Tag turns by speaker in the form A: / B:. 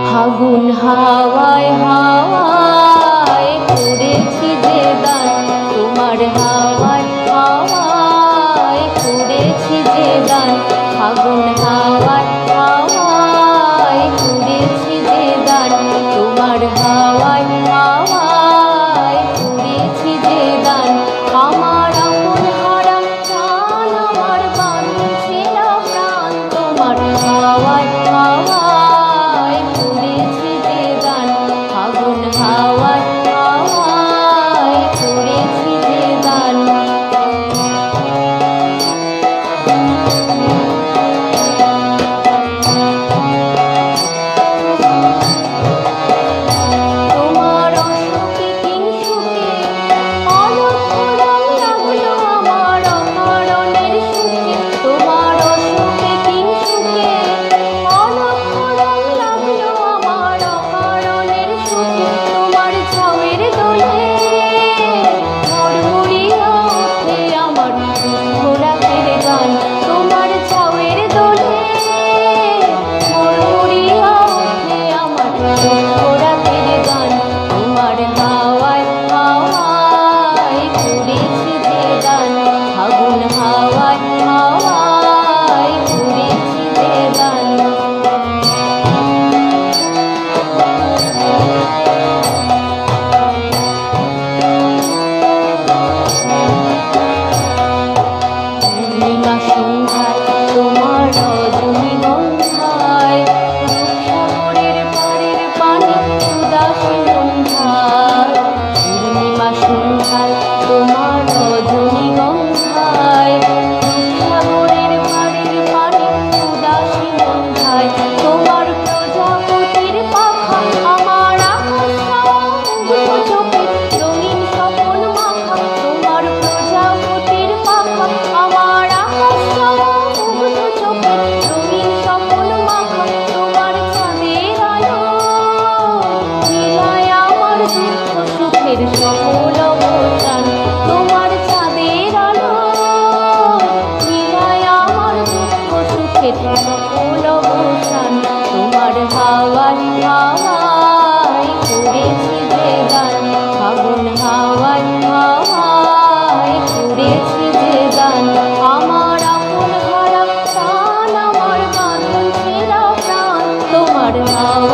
A: ফাগুন হাওয়ায় হাওয়ায় করেছি যে দান, তোমার হাওয়ায় হাওয়ায় করেছি যে দান। ফাগুন হাওয়ায় হাওয়ায় করেছি যে দান, তোমার হাওয়ায় হাওয়ায় করেছি যে দান। আমার আপন হারা প্রাণ, আমার বাঁধন ছেঁড়া প্রাণ, তোমার হাওয়ায় হাওয়ায় করেছি যে দান। ফাগুন হাওয়ায় হাওয়ায় করেছি যে দান। তোমার অসুখে কিংসুখে অলক্ষ রং লাগলো আমার অকারণের সুখে। তোমার অসুখে কিংসুখে অলক্ষ রং লাগলো আমার অকারণের সুখে। তোমার ছাউয়ের দোলে মরমরিয়া ওঠে আমার দুঃখ রাতের গান। তোমার ছাউয়ের দোলে মরমরিয়া ওঠে আমার দুঃখ রাতের গান। তোমার হাওয়ায় হাওয়ায় করেছি যে দান, ফাগুন হাওয়ায় হাওয়ায় করেছি যে দান। পূর্ণিমা সন্ধ্যায় তোমার রজনীগন্ধায়, রূপসাগরের পাড়ের পানি উদাসী সন্ধ্যায়। পূর্ণিমা সন্ধ্যায় তোমার রজনীগন্ধায়, রূপসাগরের পাড়ের পানি উদাসী সন্ধ্যায়। তোমার প্রজাপতির পাখা আমার আকাশ ছাওয়া মুগ্ধ চোখে রঙিন স্বপন মাখা। তোমার প্রজাপতির পাখা আমার আকাশ ছাওয়া মুগ্ধ চোখে রঙিন স্বপন মাখা। তোমার চাঁদের আলো মিলায় আমার দুঃখ সুখের সকল অবসান। তোমার চাঁদের আলো মিলায় আমার দুঃখ সুখের সকল অবসান। তোমার হাওয়ায় হাওয়ায় করেছি যে দান, ফাগুন হাওয়ায় হাওয়ায় করেছি যে দান। আমার আপন হারা প্রাণ, আমার বাঁধন ছেঁড়া প্রাণ, তোমার হাওয়ায়